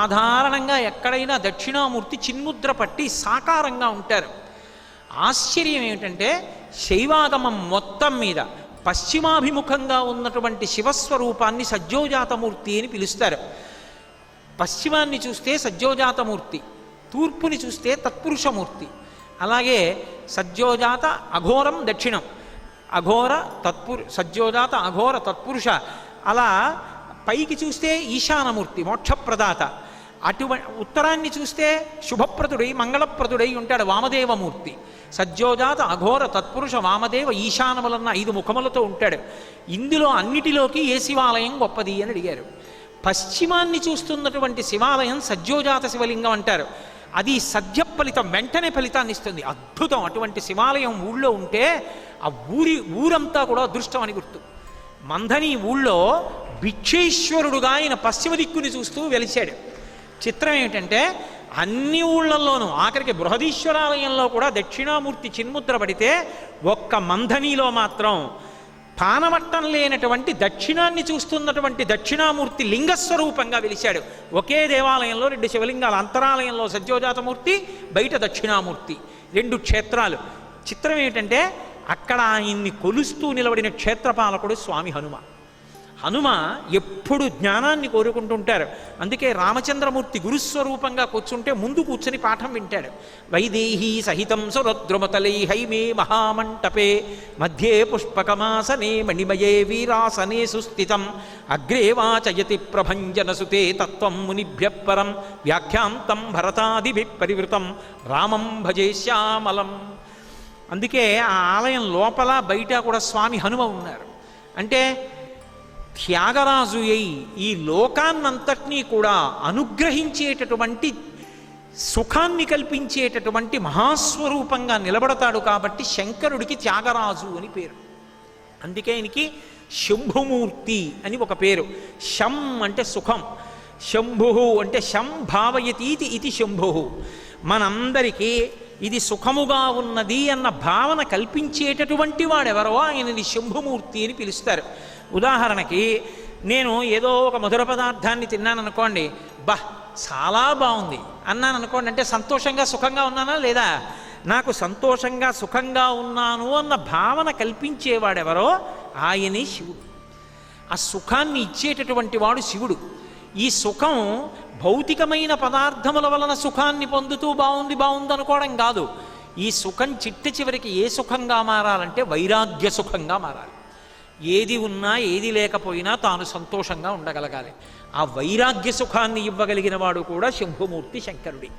సాధారణంగా ఎక్కడైనా దక్షిణామూర్తి చిన్ముద్ర పట్టి సాకారంగా ఉంటారు. ఆశ్చర్యం ఏమిటంటే శైవాగమం మొత్తం మీద పశ్చిమాభిముఖంగా ఉన్నటువంటి శివస్వరూపాన్ని సజ్జోజాతమూర్తి అని పిలుస్తారు. పశ్చిమాన్ని చూస్తే సజ్జోజాతమూర్తి, తూర్పుని చూస్తే తత్పురుషమూర్తి. అలాగే సజ్జోజాత అఘోరం దక్షిణం, అఘోర సజ్జోజాత అఘోర తత్పురుష. అలా పైకి చూస్తే ఈశానమూర్తి మోక్షప్రదాత. ఉత్తరాన్ని చూస్తే శుభప్రదుడై మంగళప్రదుడై ఉంటాడు వామదేవమూర్తి. సజ్జోజాత అఘోర తత్పురుష వామదేవ ఈశానములన్న 5 ముఖములతో ఉంటాడు. ఇందులో అన్నిటిలోకి ఏ శివాలయం గొప్పది అని అడిగారు. పశ్చిమాన్ని చూస్తున్నటువంటి శివాలయం సజ్జోజాత శివలింగం అంటారు. అది సద్య ఫలితం, వెంటనే ఫలితాన్ని ఇస్తుంది. అద్భుతం. అటువంటి శివాలయం ఊళ్ళో ఉంటే ఆ ఊరంతా కూడా అదృష్టం అని గుర్తు. మంథని ఊళ్ళో భిక్షేశ్వరుడుగా ఆయన పశ్చిమ దిక్కుని చూస్తూ వెలిశాడు. చిత్రం ఏమిటంటే అన్ని ఊళ్ళల్లోనూ ఆఖరికి బృహదీశ్వరాలయంలో కూడా దక్షిణామూర్తి చిన్ముద్ర పడితే ఒక్క మంథనిలో మాత్రం పానవట్టం లేనటువంటి దక్షిణాన్ని చూస్తున్నటువంటి దక్షిణామూర్తి లింగస్వరూపంగా వెలిశాడు. ఒకే దేవాలయంలో 2 శివలింగాలు, అంతరాలయంలో సజ్జోజాతమూర్తి, బయట దక్షిణామూర్తి, 2 క్షేత్రాలు. చిత్రం ఏమిటంటే అక్కడ ఆయన్ని కొలుస్తూ నిలబడిన క్షేత్రపాలకుడు స్వామి హనుమ. హనుమ ఎప్పుడు జ్ఞానాన్ని కోరుకుంటుంటారు. అందుకే రామచంద్రమూర్తి గురుస్వరూపంగా కూర్చుంటే ముందు కూర్చొని పాఠం వింటాడు. వైదేహీ సహితం సురద్రుమతలై హైమే మహామంటపే మధ్యే పుష్పకమాసనే మణిమయే వీరాసనే సుస్థితం అగ్రే వాచయతి ప్రభంజనసుతే తత్వం మునిభ్య పరం వ్యాఖ్యాంతం భరతాదిభి పరివృతం రామం భజే శ్యామలం. అందుకే ఆ ఆలయం లోపల బయట కూడా స్వామి హనుమ ఉన్నారు. అంటే త్యాగరాజు అయి ఈ లోకాన్నంతటినీ కూడా అనుగ్రహించేటటువంటి సుఖాన్ని కల్పించేటటువంటి మహాస్వరూపంగా నిలబడతాడు. కాబట్టి శంకరుడికి త్యాగరాజు అని పేరు. అందుకే ఆయనకి శంభుమూర్తి అని ఒక పేరు. శం అంటే సుఖం, శంభు అంటే శం భావయతీతి ఇది శంభు. మనందరికీ ఇది సుఖముగా ఉన్నది అన్న భావన కల్పించేటటువంటి వాడెవరో ఆయనని శంభుమూర్తి అని పిలుస్తారు. ఉదాహరణకి నేను ఏదో ఒక మధుర పదార్థాన్ని తిన్నాననుకోండి, చాలా బాగుంది అన్నాను అనుకోండి, అంటే సంతోషంగా సుఖంగా ఉన్నానా లేదా? నాకు సంతోషంగా సుఖంగా ఉన్నాను అన్న భావన కల్పించేవాడెవరో ఆయనే శివుడు. ఆ సుఖాన్ని ఇచ్చేటటువంటి వాడు శివుడు. ఈ సుఖం భౌతికమైన పదార్థముల వలన సుఖాన్ని పొందుతూ బాగుంది అనుకోవడం కాదు. ఈ సుఖం చిట్ట చివరికి ఏ సుఖంగా మారాలంటే వైరాగ్య సుఖంగా మారాలి. ఏది ఉన్నా ఏది లేకపోయినా తాను సంతోషంగా ఉండగలగాలి. ఆ వైరాగ్య సుఖాన్ని ఇవ్వగలిగిన వాడు కూడా శంభుమూర్తి శంకరుడి.